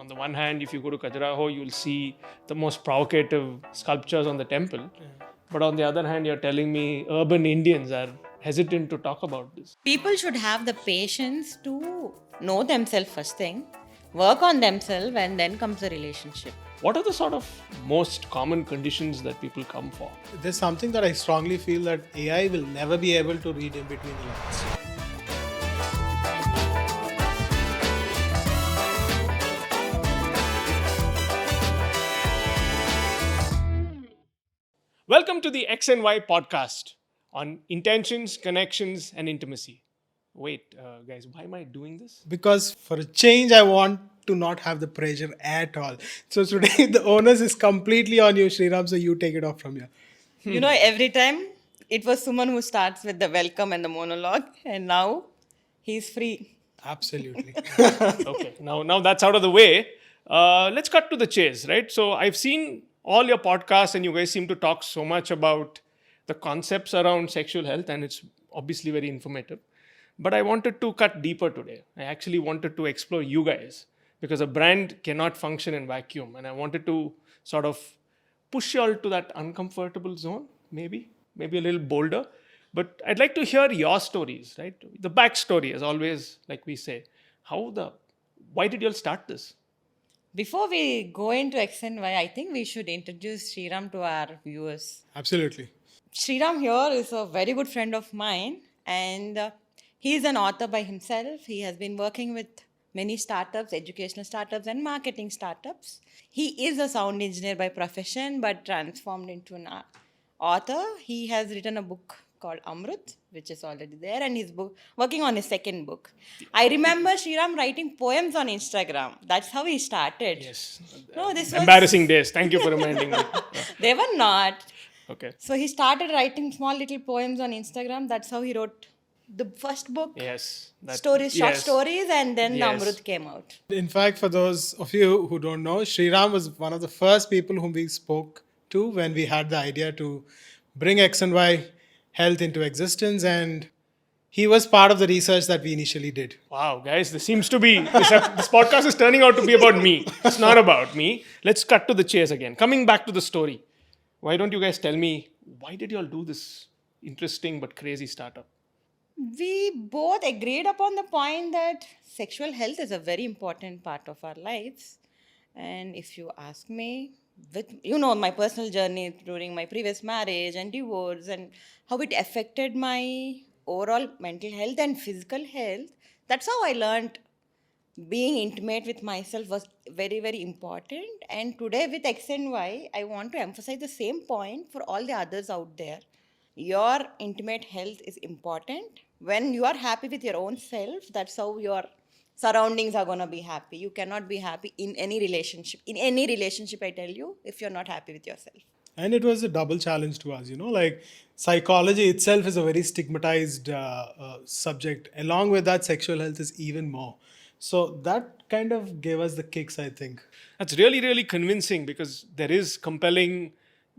On the one hand, if you go to Khajuraho, you'll see the most provocative sculptures on the temple. But on the other hand, you're telling me urban Indians are hesitant to talk about this. People should have the patience to know themselves first thing, work on themselves, and then comes the relationship. What are the sort of most common conditions that people come for? There's something that I strongly feel that AI will never be able to read in between the lines. Welcome to the XnY Podcast on intentions, connections, and intimacy. Wait, guys, why am I doing this? Because for a change, I want to not have the pressure at all. So today, the onus is completely on you, Sriram, so you take it off from here. You know, every time it was Suman who starts with the welcome and the monologue, and now he's free. Absolutely. Okay, now that's out of the way. Let's cut to the chase, right? So I've seen all your podcasts and you guys seem to talk so much about the concepts around sexual health, and it's obviously very informative. But I wanted to cut deeper today. I actually wanted to explore you guys because a brand cannot function in vacuum. And I wanted to sort of push you all to that uncomfortable zone, maybe a little bolder. But I'd like to hear your stories, right? The backstory, as always, like we say. Why did you all start this? Before we go into XnY, I think we should introduce Sriram to our viewers. Absolutely. Sriram here is a very good friend of mine, and he is an author by himself. He has been working with many startups, educational startups and marketing startups. He is a sound engineer by profession, but transformed into an author. He has written a book called Amrut, which is already there, and he's working on his second book. I remember Sriram writing poems on Instagram. That's how he started. Yes. No, this was Embarrassing days. Thank you for reminding me. They were not. Okay. So he started writing small little poems on Instagram. That's how he wrote the first book. Yes. Short stories, and then Yes. Amrut came out. In fact, for those of you who don't know, Sriram was one of the first people whom we spoke to when we had the idea to bring XnY Health into existence, and he was part of the research that we initially did. Wow, guys, this podcast is turning out to be about me. It's not about me. Let's cut to the chase again. Coming back to the story. Why don't you guys tell me, why did you all do this interesting but crazy startup? We both agreed upon the point that sexual health is a very important part of our lives. And if you ask me, with my personal journey during my previous marriage and divorce and how it affected my overall mental health and physical health, that's how I learned being intimate with myself was very, very important. And today with XnY, I want to emphasize the same point for all the others out there. Your intimate health is important. When you are happy with your own self, that's how your surroundings are going to be happy. You cannot be happy in any relationship. In any relationship, I tell you, if you're not happy with yourself. And it was a double challenge to us, like psychology itself is a very stigmatized subject. Along with that, sexual health is even more. So that kind of gave us the kicks, I think. That's really, really convincing because there is compelling.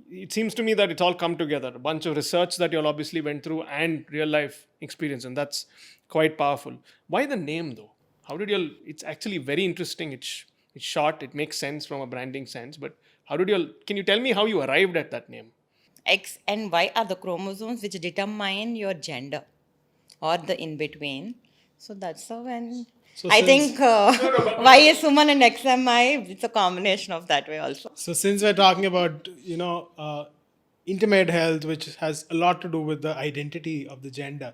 It seems to me that it's all come together. A bunch of research that you all obviously went through and real life experience, and that's quite powerful. Why the name though? How did you all? It's actually very interesting. It's short. It makes sense from a branding sense. But how did you all? Can you tell me how you arrived at that name? X and Y are the chromosomes which determine your gender or the in-between. So that's how I think Y is Suman and XnY, it's a combination of that way also. So since we're talking about, intimate health, which has a lot to do with the identity of the gender,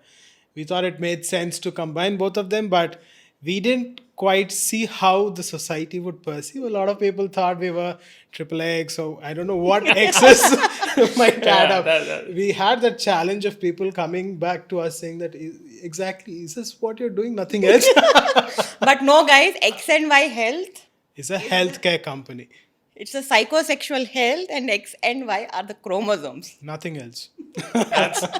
we thought it made sense to combine both of them, but we didn't quite see how the society would perceive. A lot of people thought we were XXX, so I don't know what X's might add up. We had that challenge of people coming back to us saying that, exactly, is this what you're doing? Nothing else? But no, guys, XnY Health is a healthcare company. It's a psychosexual health, and XnY are the chromosomes. Nothing else.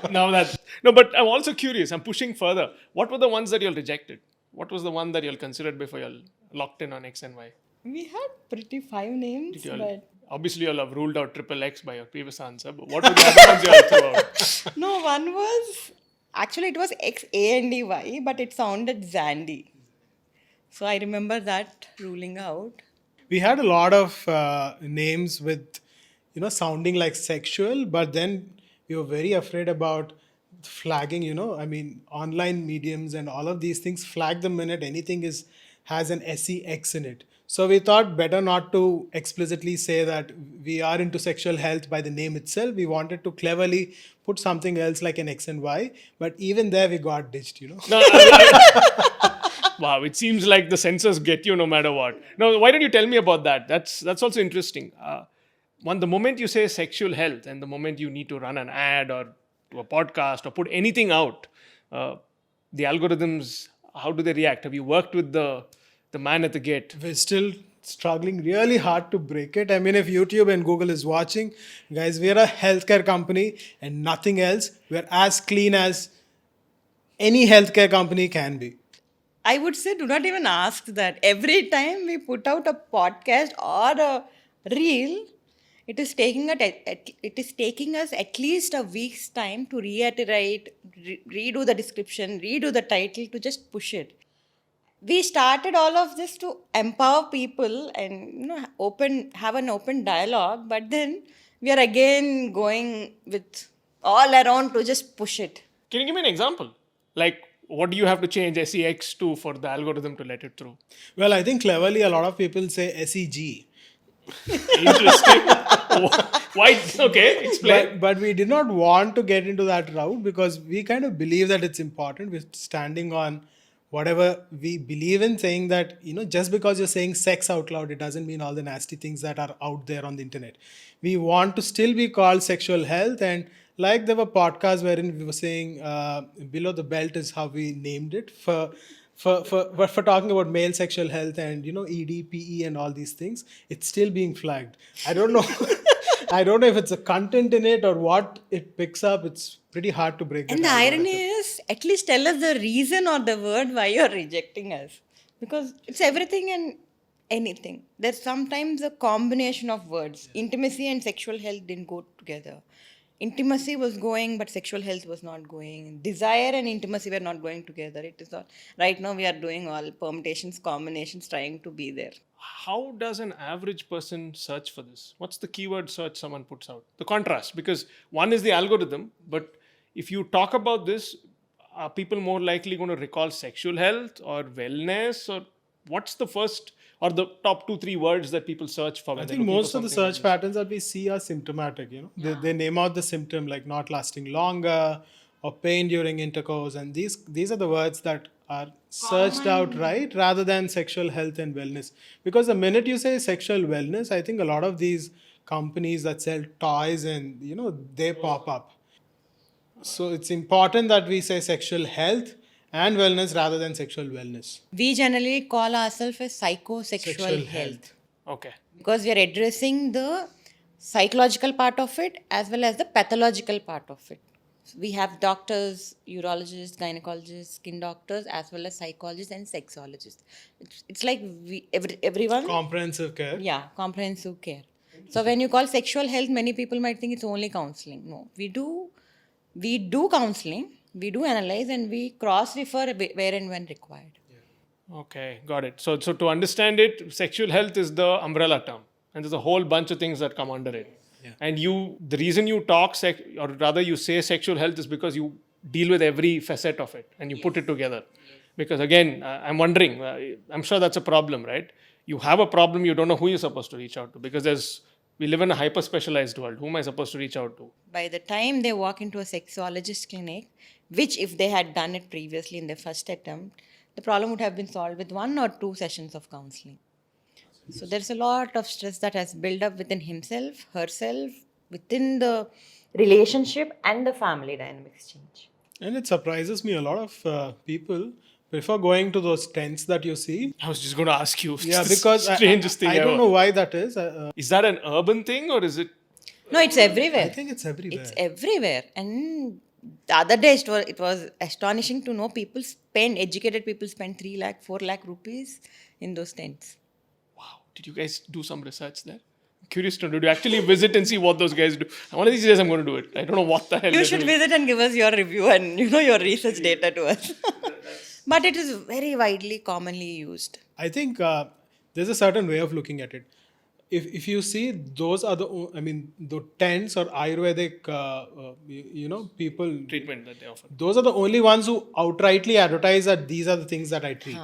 No, but I'm also curious. I'm pushing further. What were the ones that you all rejected? What was the one that you all considered before you all locked in on XnY? We had pretty 5 names, but obviously you all have ruled out XXX by your previous answer. But what were the other ones you all threw out? No, one was actually it was XnY, but it sounded Zandy. So I remember that ruling out. we had a lot of names with, sounding like sexual, but then we were very afraid about flagging, I mean, online mediums and all of these things flag the minute anything has an sex in it. So we thought better not to explicitly say that we are into sexual health by the name itself. We wanted to cleverly put something else like an X and Y, but even there we got ditched. No, wow, it seems like the censors get you no matter what. Now, why don't you tell me about that? That's also interesting. The moment you say sexual health and the moment you need to run an ad or to a podcast or put anything out, the algorithms, how do they react? Have you worked with the man at the gate? We're still struggling really hard to break it. I mean, if YouTube and Google is watching, guys, we're a healthcare company and nothing else. We're as clean as any healthcare company can be. I would say do not even ask that. Every time we put out a podcast or a reel, it is taking us at least a week's time to reiterate, redo the description, redo the title to just push it. We started all of this to empower people and have an open dialogue, but then we are again going with all around to just push it. Can you give me an example? Like, what do you have to change sex to for the algorithm to let it through? Well, I think cleverly a lot of people say SEG. Interesting. Why? Okay, explain. But we did not want to get into that route because we kind of believe that it's important. We're standing on whatever we believe in, saying that, just because you're saying sex out loud, it doesn't mean all the nasty things that are out there on the internet. We want to still be called sexual health. And like there were podcasts wherein we were saying below the belt is how we named it for talking about male sexual health and, ED, PE and all these things. It's still being flagged. I don't know. I don't know if it's a content in it or what it picks up. It's pretty hard to break. And the irony is, at least tell us the reason or the word why you're rejecting us. Because it's everything and anything. There's sometimes a combination of words. Intimacy and sexual health didn't go together. Intimacy was going, but sexual health was not going. Desire and intimacy were not going together. It is all. Right now we are doing all permutations, combinations, trying to be there. How does an average person search for this? What's the keyword search someone puts out? The contrast, because one is the algorithm, but if you talk about this, are people more likely going to recall sexual health or wellness, or what's the first or the top 2-3 words that people search for? I think most of the search patterns that we see are symptomatic. They name out the symptom like not lasting longer or pain during intercourse, and these are the words that are searched out, right, rather than sexual health and wellness. Because the minute you say sexual wellness, I think a lot of these companies that sell toys and they pop up. So it's important that we say sexual health and wellness rather than sexual wellness. We generally call ourselves as psychosexual health. Okay. Because we are addressing the psychological part of it as well as the pathological part of it. We have doctors, urologists, gynecologists, skin doctors, as well as psychologists and sexologists. It's like everyone. Comprehensive care. Yeah, comprehensive care. So when you call sexual health, many people might think it's only counseling. No, we do counseling, we do analyze, and we cross-refer where and when required. Okay, got it. So to understand it, sexual health is the umbrella term, and there's a whole bunch of things that come under it. Yeah. And the reason you talk or rather you say sexual health is because you deal with every facet of it and you put it together. Because again, I'm wondering, I'm sure that's a problem, right? You have a problem, you don't know who you're supposed to reach out to because we live in a hyper-specialized world. Who am I supposed to reach out to? By the time they walk into a sexologist clinic, which if they had done it previously in their first attempt, the problem would have been solved with 1 or 2 sessions of counseling. So there's a lot of stress that has built up within himself, herself, within the relationship and the family dynamics change. And it surprises me, a lot of people prefer going to those tents that you see. I was just going to ask you. Yeah, because strangest thing I ever. don't know why that is. Is that an urban thing or is it? No, it's everywhere. I think it's everywhere. It's everywhere. And the other day it was astonishing to know educated people spend 3 lakh, 4 lakh rupees in those tents. Wow. Did you guys do some research there? I'm curious to know. Did you actually visit and see what those guys do? One of these days I'm going to do it. I don't know what the hell You should visit and give us your review and your research data to us. But it is very widely, commonly used. I think there's a certain way of looking at it. If you see, those are the tents or Ayurvedic, people, Treatment that they offer. those are the only ones who outrightly advertise that these are the things that I treat.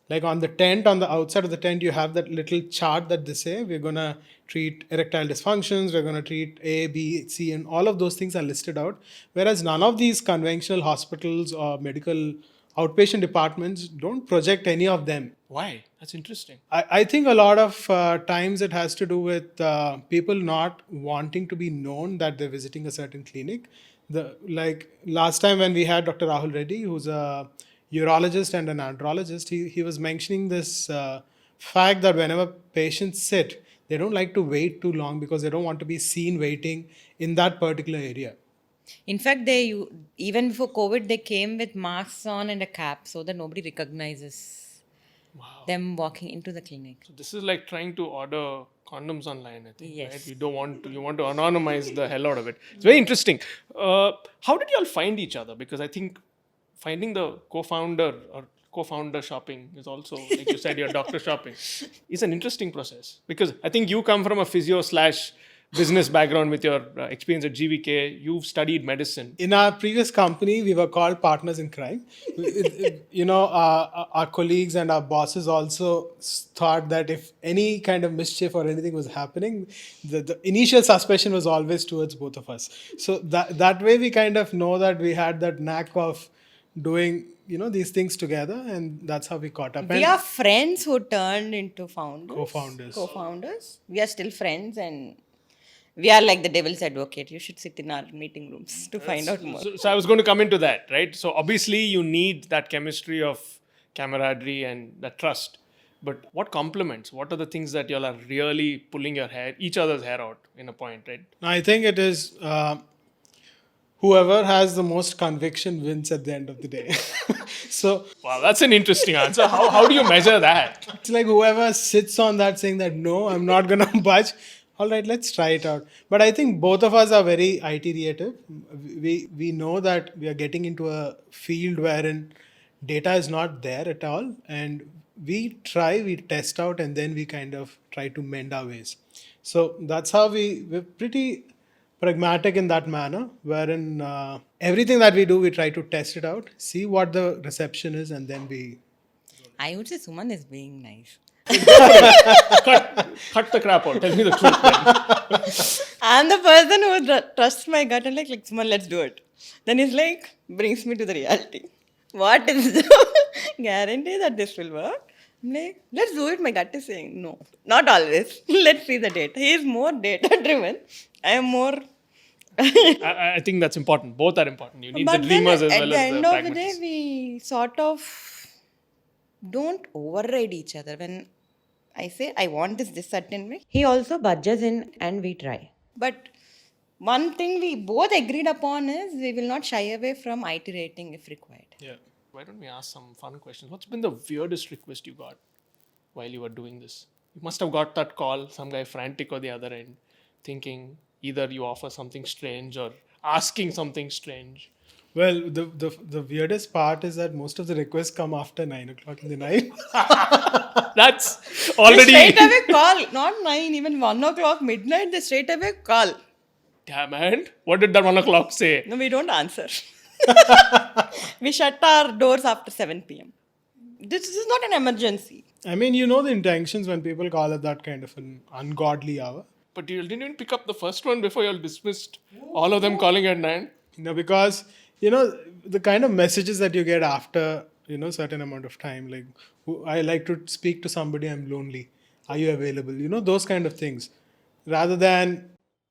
Like on the tent, on the outside of the tent, you have that little chart that they say, we're going to treat erectile dysfunctions, we're going to treat A, B, C, and all of those things are listed out. Whereas none of these conventional hospitals or medical outpatient departments don't project any of them. Why? That's interesting. I think a lot of times it has to do with people not wanting to be known that they're visiting a certain clinic. Like last time when we had Dr. Rahul Reddy, who's a urologist and an andrologist, he was mentioning this fact that whenever patients sit, they don't like to wait too long because they don't want to be seen waiting in that particular area. In fact, even before COVID, they came with masks on and a cap so that nobody recognizes them walking into the clinic. So this is like trying to order condoms online, I think. Yes. Right? You want to anonymize the hell out of it. It's very interesting. How did you all find each other? Because I think finding the co-founder shopping is also, like you said, your doctor shopping, is an interesting process. Because I think you come from a physio/business background with your experience at GVK. You've studied medicine. In our previous company, we were called partners in crime. Our colleagues and our bosses also thought that if any kind of mischief or anything was happening, the initial suspicion was always towards both of us. So that way we kind of know that we had that knack of doing these things together, and that's how we caught up. We are friends who turned into Co-founders. We are still friends, and we are like the devil's advocate. You should sit in our meeting rooms to find out more. So I was going to come into that, right? So obviously you need that chemistry of camaraderie and that trust. But what complements? What are the things that y'all are really pulling each other's hair out in a point, right? I think it is whoever has the most conviction wins at the end of the day. So Wow, that's an interesting answer. How do you measure that? it's like whoever sits on that saying that, no, I'm not going to budge. All right, let's try it out. But I think both of us are very iterative. We know that we are getting into a field wherein data is not there at all. And we test out, and then we kind of try to mend our ways. So that's how we're pretty pragmatic in that manner, wherein everything that we do, we try to test it out, see what the reception is, and then we... I would say Suman is being nice. Cut the crap out. Tell me the truth, man. I'm the person who trusts my gut and like Suman, let's do it. Then he's like, brings me to the reality. What is the guarantee that this will work? I'm like, let's do it. My gut is saying no. Not always. Let's see the data. He is more data driven. I am more... I think that's important. Both are important. You need the dreamers as well as the At the end of the day, pragmatists. we sort of don't override each other. When I say I want this certain way, he also budges in and we try. But one thing we both agreed upon is we will not shy away from iterating if required. Yeah. Why don't we ask some fun questions? What's been the weirdest request you got while you were doing this? You must have got that call, some guy frantic on the other end, thinking either you offer something strange or asking something strange. Well, the weirdest part is that most of the requests come after 9 o'clock in the night. That's They already... straight away call, not 9, even 1 o'clock, midnight, they straight away call. Damn, man. What did that 1 o'clock say? No, we don't answer. We shut our doors after 7 p.m. This is not an emergency. I mean, you know the intentions when people call at that kind of an ungodly hour. But you didn't even pick up the first one before you all dismissed all of them calling at 9. Because, the kind of messages that you get after, certain amount of time, like, I like to speak to somebody, I'm lonely. Are you available? Those kind of things. Rather than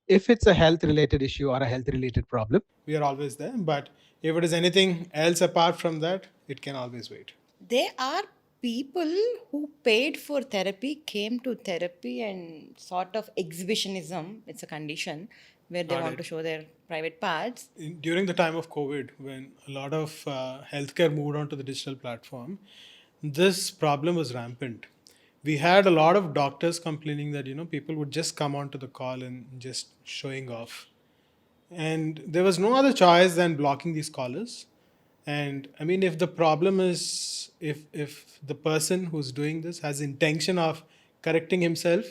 if it's a health related issue or a health related problem, we are always there. But if it is anything else apart from that, it can always wait. There are people who paid for therapy, came to therapy and sort of exhibitionism, it's a condition where they want to show their private parts. During the time of COVID, when a lot of healthcare moved onto the digital platform, this problem was rampant. We had a lot of doctors complaining that, people would just come onto the call and just showing off. And there was no other choice than blocking these callers. And I mean, if the problem is if the person who's doing this has intention of correcting himself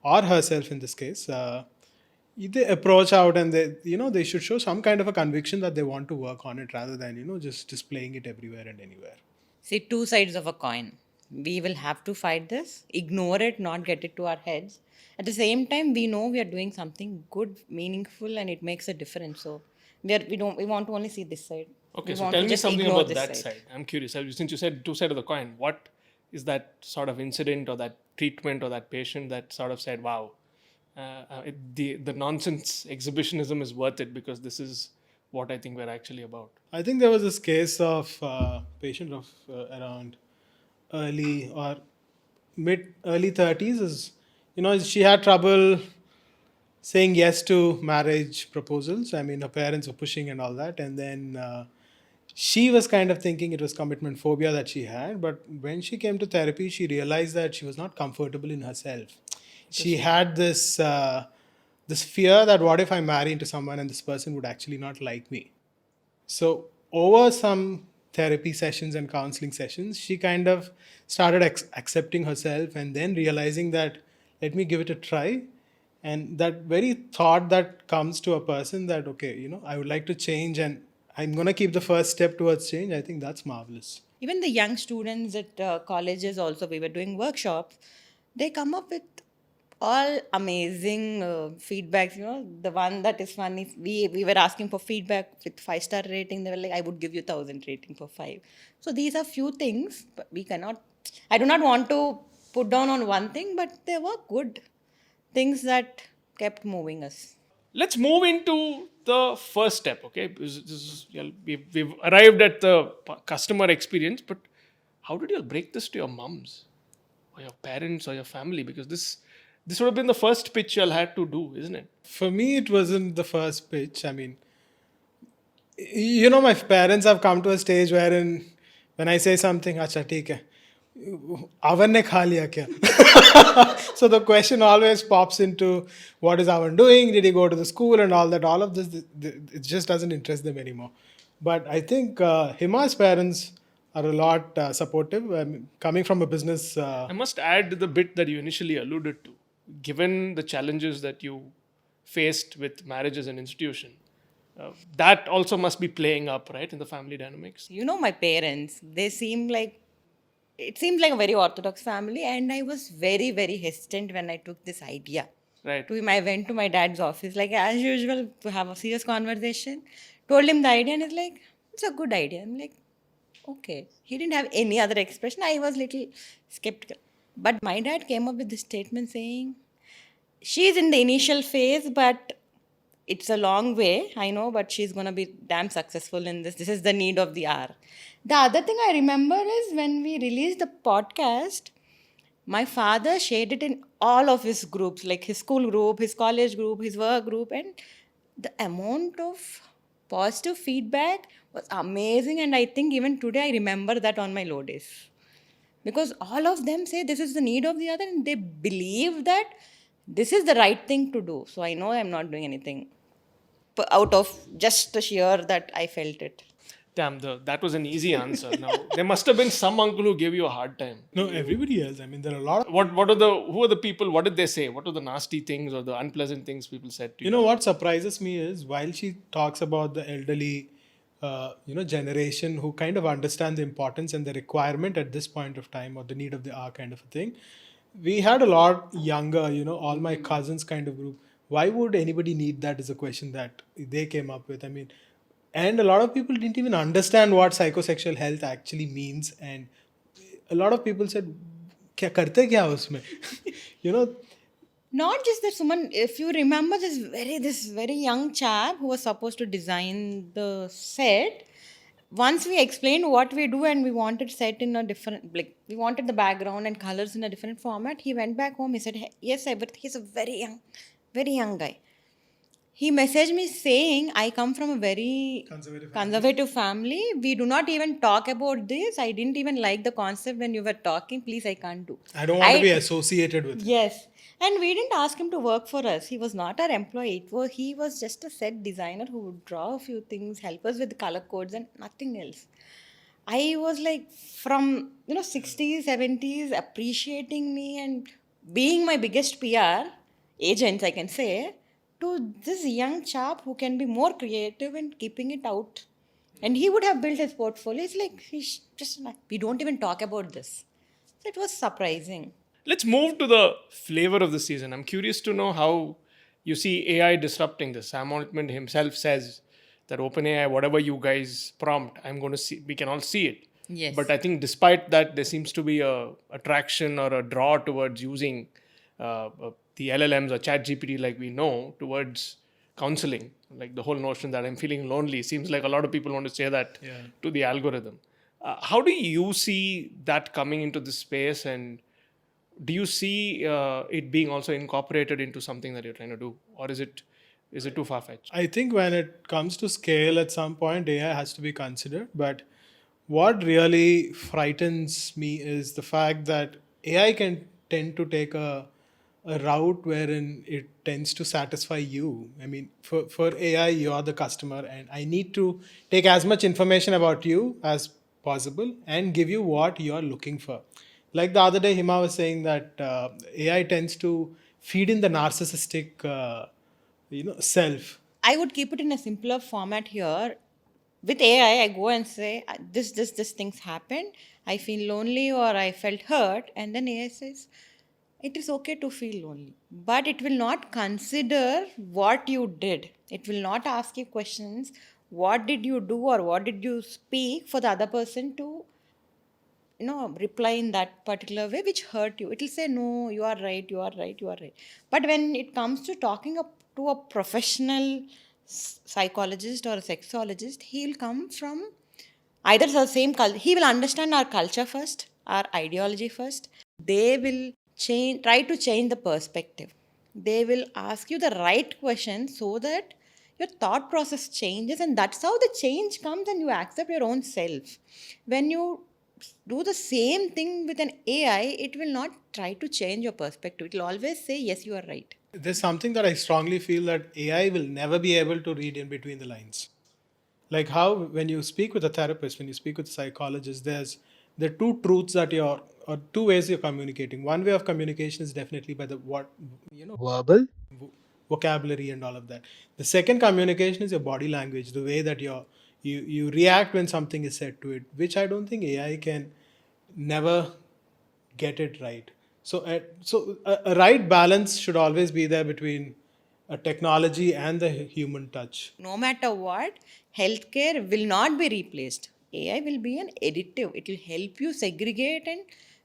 or herself in this case, they approach out and they should show some kind of a conviction that they want to work on it rather than just displaying it everywhere and anywhere. See, two sides of a coin. We will have to fight this, ignore it, not get it to our heads. At the same time, we know we are doing something good, meaningful, and it makes a difference. So we want to only see this side. Okay, We so want tell to me just something ignore about this that side. I'm curious. Since you said two sides of the coin, what is that sort of incident or that treatment or that patient that sort of said, "Wow, the nonsense exhibitionism is worth it because this is what I think we're actually about." I think there was this case of patient of around early or mid early 30s. Is she had trouble saying yes to marriage proposals. I mean, her parents were pushing and all that, and then she was kind of thinking it was commitment phobia that she had. But when she came to therapy, she realized that she was not comfortable in herself. She had this fear that what if I marry into someone and this person would actually not like me. So over some therapy sessions and counseling sessions, she kind of started accepting herself and then realizing that let me give it a try. And that very thought that comes to a person that okay, I would like to change and I'm gonna keep the first step towards change. I think that's marvelous. Even the young students at colleges also, we were doing workshops, they come up with all amazing feedbacks. The one that is funny, we were asking for feedback with 5-star rating. They were like, I would give you 1,000 rating for 5. So these are few things, but I do not want to put down on one thing, but they were good things that kept moving us. Let's move into the first step, okay? Because we've arrived at the customer experience, but how did you break this to your mums or your parents or your family? Because this would have been the first pitch you'll had to do, isn't it? For me, it wasn't the first pitch. I mean, my parents have come to a stage wherein when I say something, acha, theek hai. Avan ne kha liya kya? So the question always pops into what is Avan doing? Did he go to the school and all that? All of this, it just doesn't interest them anymore. But I think Hima's parents are a lot supportive. I mean, coming from a business. I must add the bit that you initially alluded to. Given the challenges that you faced with marriage as an institution, that also must be playing up, right, in the family dynamics. My parents, it seemed like a very orthodox family, and I was very, very hesitant when I took this idea. Right. I went to my dad's office, like as usual, to have a serious conversation. Told him the idea, and he's like, "It's a good idea." I'm like, "Okay." He didn't have any other expression. I was little skeptical, but my dad came up with this statement saying, "She's in the initial phase, but it's a long way, I know, but she's going to be damn successful in this. This is the need of the hour." The other thing I remember is when we released the podcast, my father shared it in all of his groups, like his school group, his college group, his work group, and the amount of positive feedback was amazing. And I think even today I remember that on my low days. Because all of them say this is the need of the other, and they believe that this is the right thing to do. So I know I'm not doing anything out of just the sheer that I felt it. Damn, that was an easy answer. Now there must have been some uncle who gave you a hard time. No, everybody else. I mean, there are a lot of. Who are the people? What did they say? What were the nasty things or the unpleasant things people said to you? You know what surprises me is while she talks about the elderly, generation who kind of understand the importance and the requirement at this point of time or the need of the hour kind of a thing. We had a lot younger, all my cousins kind of group. Why would anybody need that is a question that they came up with. I mean, and a lot of people didn't even understand what psychosexual health actually means. And a lot of people said, "Kya karte kya usme?" Not just that, Suman, if you remember this very young chap who was supposed to design the set, once we explained what we do and we wanted set in a different, like we wanted the background and colors in a different format, he went back home, he said, "Hey, yes, but he's a very young guy." He messaged me saying, I come from a very Conservative conservative family. We do not even talk about this. I didn't even like the concept when you were talking. Please, I can't do. I don't want to be associated with it. Yes. And we didn't ask him to work for us. He was not our employee. He was just a set designer who would draw a few things, help us with color codes and nothing else. I was like from, 60s, 70s, appreciating me and being my biggest PR agent, I can say, to this young chap who can be more creative and keeping it out. And he would have built his portfolio. It's like, he's just like, we don't even talk about this. So it was surprising. Let's move to the flavor of the season. I'm curious to know how you see AI disrupting this. Sam Altman himself says that OpenAI, whatever you guys prompt, I'm going to see, we can all see it. Yes. But I think despite that, there seems to be a attraction or a draw towards using the LLMs or ChatGPT, like we know, towards counseling. Like the whole notion that I'm feeling lonely seems like a lot of people want to say that to the algorithm. How do you see that coming into this space, and do you see it being also incorporated into something that you're trying to do, or is it too far-fetched? I think when it comes to scale, at some point AI has to be considered. But what really frightens me is the fact that AI can tend to take a route wherein it tends to satisfy you. I mean, for AI, you're the customer, and I need to take as much information about you as possible and give you what you're looking for. Like the other day, Hima was saying that AI tends to feed in the narcissistic, self. I would keep it in a simpler format here. With AI, I go and say, this things happened. I feel lonely or I felt hurt. And then AI says, it is okay to feel lonely. But it will not consider what you did. It will not ask you questions. What did you do or what did you speak for the other person to reply in that particular way which hurt you. It will say, no, you are right, you are right, you are right. But when it comes to talking to a professional psychologist or a sexologist, he'll come from either the same culture. He will understand our culture first, our ideology first. They will try to change the perspective. They will ask you the right question so that your thought process changes, and that's how the change comes and you accept your own self. When you do the same thing with an AI, it will not try to change your perspective. It will always say, yes, you are right. There's something that I strongly feel that AI will never be able to read in between the lines. Like how when you speak with a therapist, when you speak with a psychologist, there are two truths that you're, or two ways you're communicating. One way of communication is definitely by the verbal vocabulary and all of that. The second communication is your body language, the way that you react when something is said to it, which I don't think AI can never get it right. So a right balance should always be there between a technology and the human touch. No matter what, healthcare will not be replaced. AI will be an additive. It will help you segregate and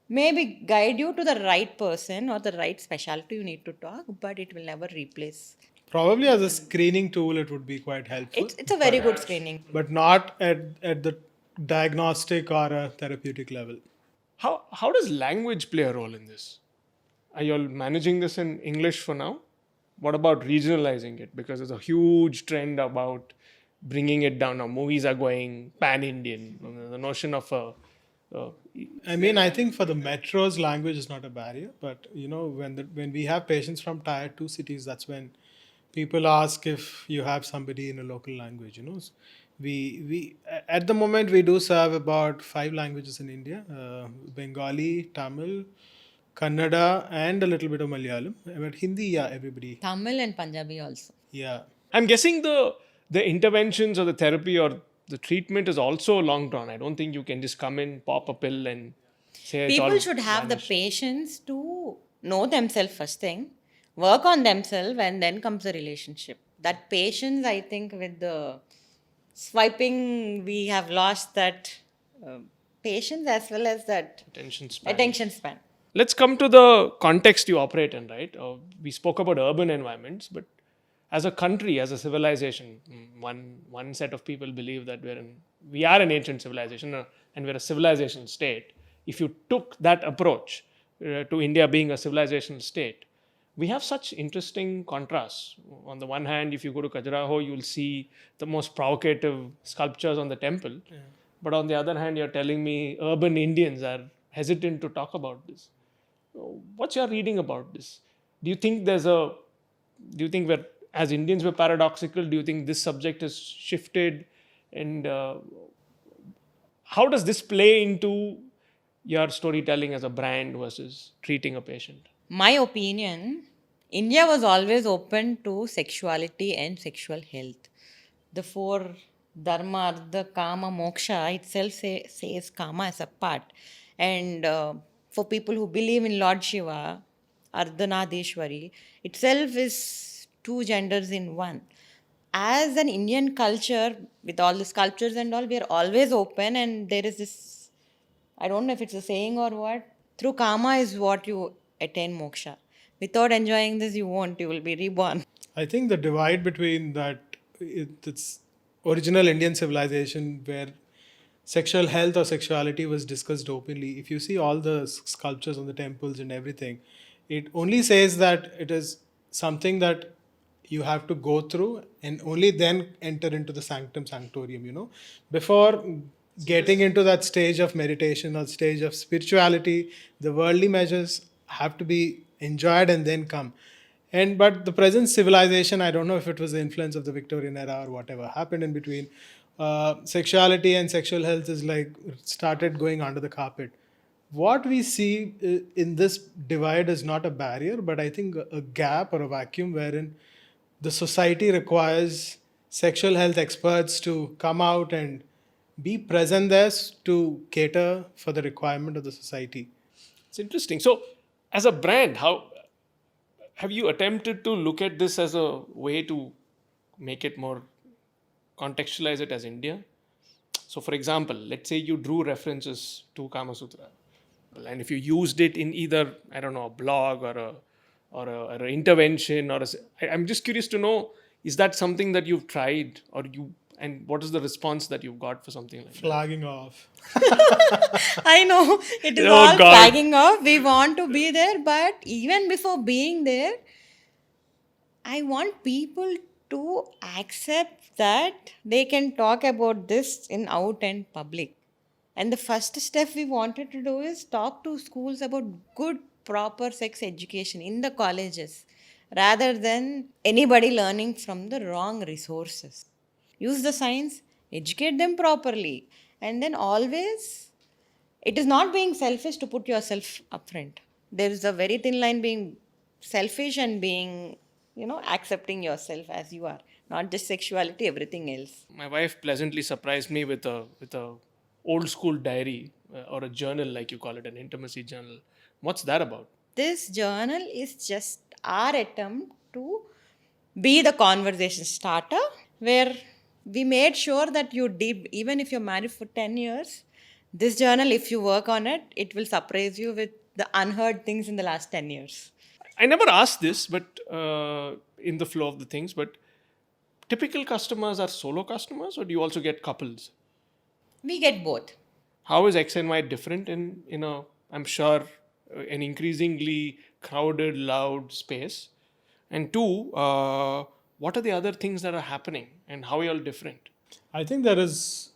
maybe guide you to the right person or the right specialty you need to talk, but it will never replace. Probably as a screening tool, it would be quite helpful, It's a very good screening. but not at the diagnostic or a therapeutic level. How does language play a role in this? Are you all managing this in English for now? What about regionalizing it? Because there's a huge trend about bringing it down. Now movies are going pan-Indian. The notion of I mean, I think for the metros, language is not a barrier. But when we have patients from tier 2 cities, that's when people ask if you have somebody in a local language. We at the moment we do serve about 5 languages in India: Bengali, Tamil, Kannada, and a little bit of Malayalam. But Hindi, yeah, everybody. Tamil and Punjabi also. Yeah. I'm guessing the interventions or the therapy or the treatment is also long drawn. I don't think you can just come in, pop a pill, and say it's all People should have the patience to know themselves first thing, work on themselves, and then comes the relationship. That patience, I think, with the swiping, we have lost that patience as well as that attention span. attention span. Let's come to the context you operate in, right? We spoke about urban environments, but as a country, as a civilization, one set of people believe that we are an ancient civilization and we're a civilization state. If you took that approach to India being a civilization state, we have such interesting contrasts. On the one hand, if you go to Khajuraho, you'll see the most provocative sculptures on the temple. But on the other hand, you're telling me urban Indians are hesitant to talk about this. What's your reading about this? Do you think do you think we're, as Indians, we're paradoxical? Do you think this subject has shifted? And how does this play into your storytelling as a brand versus treating a patient? My opinion, India was always open to sexuality and sexual health. The four dharma, the kama, moksha itself says kama as a part. And for people who believe in Lord Shiva, Ardhanadeshwari, itself is two genders in one. As an Indian culture, with all the sculptures and all, we are always open, and there is this, I don't know if it's a saying or what, through karma is what you attain moksha. Without enjoying this, you won't, you will be reborn. I think the divide between it's original Indian civilization where sexual health or sexuality was discussed openly. If you see all the sculptures on the temples and everything, it only says that it is something that you have to go through and only then enter into the sanctum sanctorium, Before getting into that stage of meditation or stage of spirituality, the worldly measures have to be enjoyed and then come. But the present civilization, I don't know if it was the influence of the Victorian era or whatever happened in between. Sexuality and sexual health is like started going under the carpet. What we see in this divide is not a barrier, but I think a gap or a vacuum wherein the society requires sexual health experts to come out and be present there to cater for the requirement of the society. It's interesting. So, as a brand, how have you attempted to look at this as a way to make it more, contextualize it as India? So, for example, let's say you drew references to Kama Sutra, and if you used it in either, I don't know, a blog or an intervention, I'm just curious to know, is that something that you've tried, and what is the response that you've got for something like that? Flagging off. I know, it is Oh, all God. flagging off. We want to be there, but even before being there, I want people to accept that they can talk about this in out and public. And the first step we wanted to do is talk to schools about good, proper sex education in the colleges rather than anybody learning from the wrong resources. Use the science, educate them properly, and then always, it is not being selfish to put yourself up front. There is a very thin line being selfish and being, accepting yourself as you are. Not just sexuality, everything else. My wife pleasantly surprised me with a old school diary or a journal, like you call it, an intimacy journal. What's that about? This journal is just our attempt to be the conversation starter, where we made sure that you did, even if you're married for 10 years, this journal, if you work on it, it will surprise you with the unheard things in the last 10 years. I never asked this, but in the flow of the things, but typical customers are solo customers, or do you also get couples? We get both. How is XnY different in a, I'm sure, an increasingly crowded, loud space? And two, what are the other things that are happening, and how are you all different? I think there is,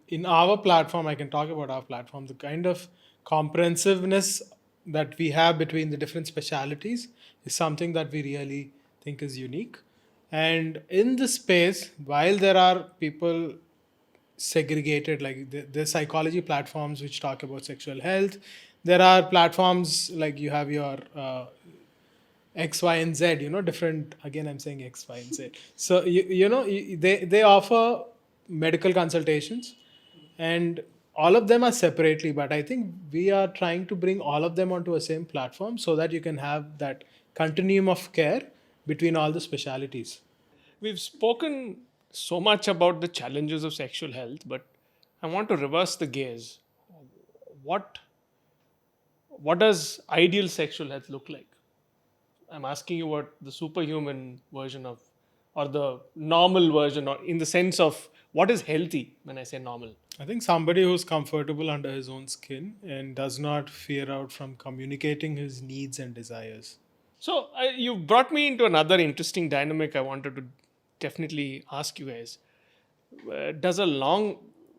in our platform, I can talk about our platform, the kind of comprehensiveness that we have between the different specialities is something that we really think is unique. And in this space, while there are people segregated, like the psychology platforms which talk about sexual health, there are platforms like you have your X, Y, and Z, different, again, I'm saying X, Y, and Z. So, they offer medical consultations and all of them are separately, but I think we are trying to bring all of them onto a same platform so that you can have that continuum of care between all the specialities. We've spoken so much about the challenges of sexual health, but I want to reverse the gaze. What does ideal sexual health look like? I'm asking you what the superhuman version of, or the normal version, or in the sense of what is healthy when I say normal. I think somebody who's comfortable under his own skin and does not fear out from communicating his needs and desires. So you brought me into another interesting dynamic I wanted to definitely ask you guys. Does a long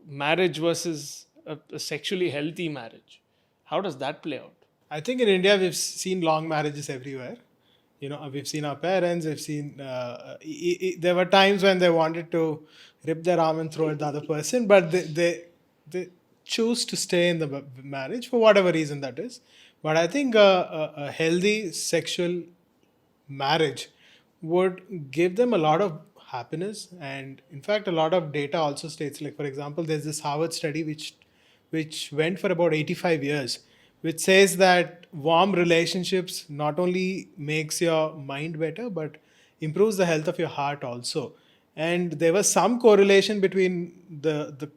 marriage versus a sexually healthy marriage, how does that play out? I think in India we've seen long marriages everywhere. We've seen our parents. We've seen there were times when they wanted to rip their arm and throw at the other person, but they choose to stay in the marriage for whatever reason that is. But I think a healthy sexual marriage would give them a lot of happiness, and in fact a lot of data also states, like for example there's this Harvard study which went for about 85 years, which says that warm relationships not only makes your mind better but improves the health of your heart also. And there was some correlation between the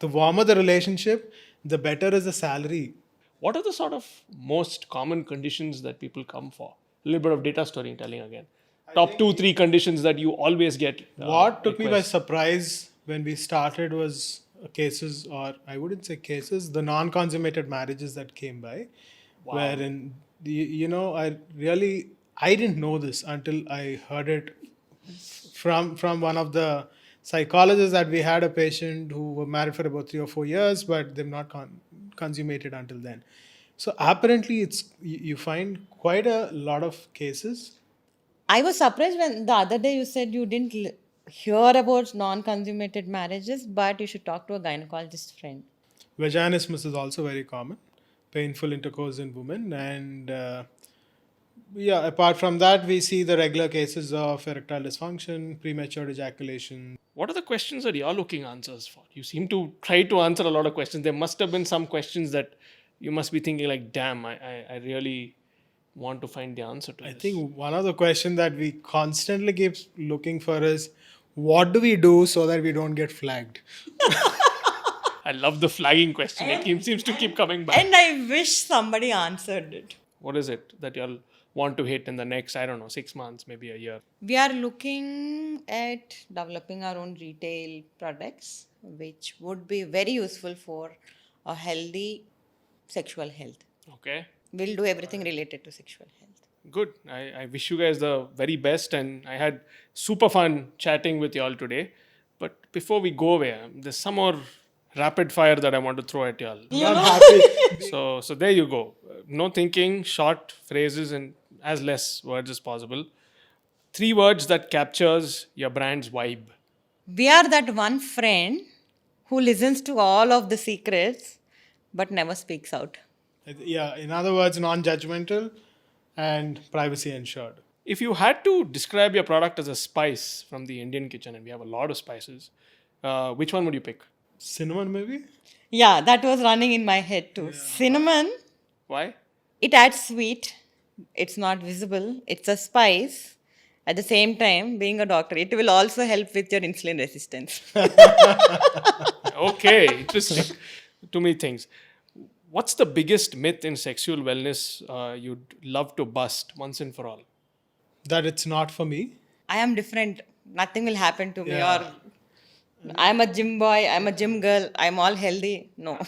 warmer the relationship, the better is the salary. What are the sort of most common conditions that people come for? A little bit of data storytelling again. Top 2-3 conditions that you always get. What took me by requests. surprise when we started was cases, or I wouldn't say cases, the non-consummated marriages that came by, wherein I didn't know this until I heard it from one of the psychologists, that we had a patient who were married for about 3 or 4 years, but they've not consummated until then. So apparently, you find quite a lot of cases. I was surprised when the other day you said you didn't hear about non-consummated marriages, but you should talk to a gynecologist friend. Vaginismus is also very common, painful intercourse in women, and apart from that, we see the regular cases of erectile dysfunction, premature ejaculation. What are the questions that you're looking answers for? You seem to try to answer a lot of questions. There must have been some questions that you must be thinking like, damn, I really want to find the answer to I this. think one of the questions that we constantly keep looking for is, what do we do so that we don't get flagged? I love the flagging question. It seems to keep coming back. And I wish somebody answered it. What is it that you'll want to hit in the next, 6 months, maybe a year? We are looking at developing our own retail products, which would be very useful for a healthy sexual health. Okay. We'll do everything related to sexual health. Good. I wish you guys the very best, and I had super fun chatting with you all today. But before we go away, there's some more rapid fire that I want to throw at you all. Not happy. So there you go. No thinking, short phrases and as less words as possible. 3 words that captures your brand's vibe. We are that one friend who listens to all of the secrets but never speaks out. Yeah, in other words, non-judgmental and privacy ensured. If you had to describe your product as a spice from the Indian kitchen, and we have a lot of spices, which one would you pick? Cinnamon, maybe? Yeah, that was running in my head too. Yeah. Cinnamon, Why? it adds sweet. It's not visible. It's a spice. At the same time, being a doctor, it will also help with your insulin resistance. Okay, interesting. Too many things. What's the biggest myth in sexual wellness you'd love to bust once and for all? That it's not for me. I am different. Nothing will happen to me. Yeah. Or I'm a gym boy, I'm a gym girl, I'm all healthy. No.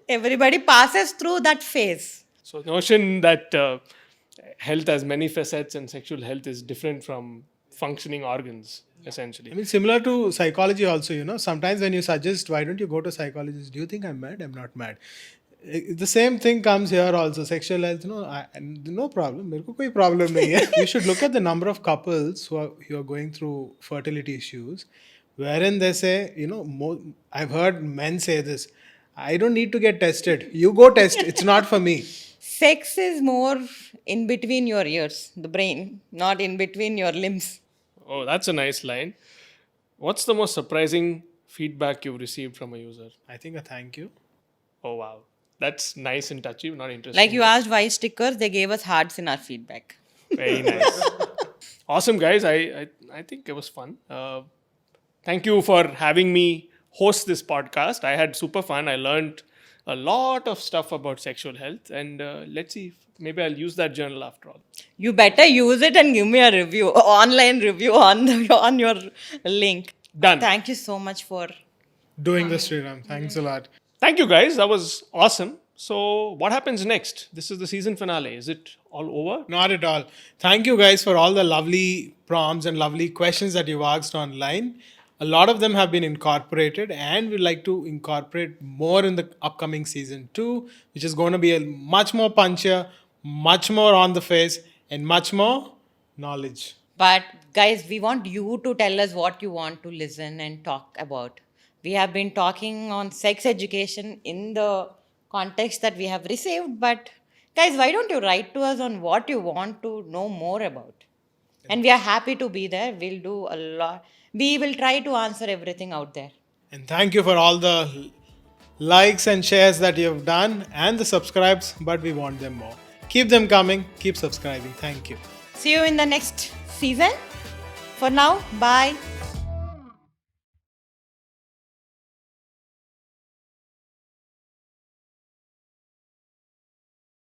Everybody passes through that phase. So the notion that health has many facets and sexual health is different from functioning organs, essentially. I mean, similar to psychology also, sometimes when you suggest, why don't you go to psychologist? Do you think I'm mad? I'm not mad. The same thing comes here also. Sexual health, no problem. मेरे को कोई problem नहीं है. You should look at the number of couples who are going through fertility issues, wherein they say, I've heard men say this, I don't need to get tested. You go test. It's not for me. Sex is more in between your ears, the brain, not in between your limbs. Oh, that's a nice line. What's the most surprising feedback you've received from a user? I think a thank you. Oh, wow. That's nice and touchy, not interesting. Like you asked why stickers, they gave us hearts in our feedback. Very nice. Awesome, guys. I think it was fun. Thank you for having me host this podcast. I had super fun. I learned a lot of stuff about sexual health, and let's see if maybe I'll use that journal after all. You better use it and give me a review, online review on your link. Done. Thank you so much for Doing this, Sriram. Thanks a lot. Thank you, guys. That was awesome. So, what happens next? This is the season finale. Is it all over? Not at all. Thank you guys for all the lovely prompts and lovely questions that you've asked online. A lot of them have been incorporated, and we'd like to incorporate more in the upcoming season 2, which is going to be a much more punchier, much more on the face, and much more knowledge. But guys, we want you to tell us what you want to listen and talk about. We have been talking on sex education in the context that we have received, but guys, why don't you write to us on what you want to know more about? And we are happy to be there. We'll do a lot. We will try to answer everything out there. And thank you for all the likes and shares that you've done and the subscribes, but we want them more. Keep them coming, keep subscribing. Thank you. See you in the next season. For now, bye.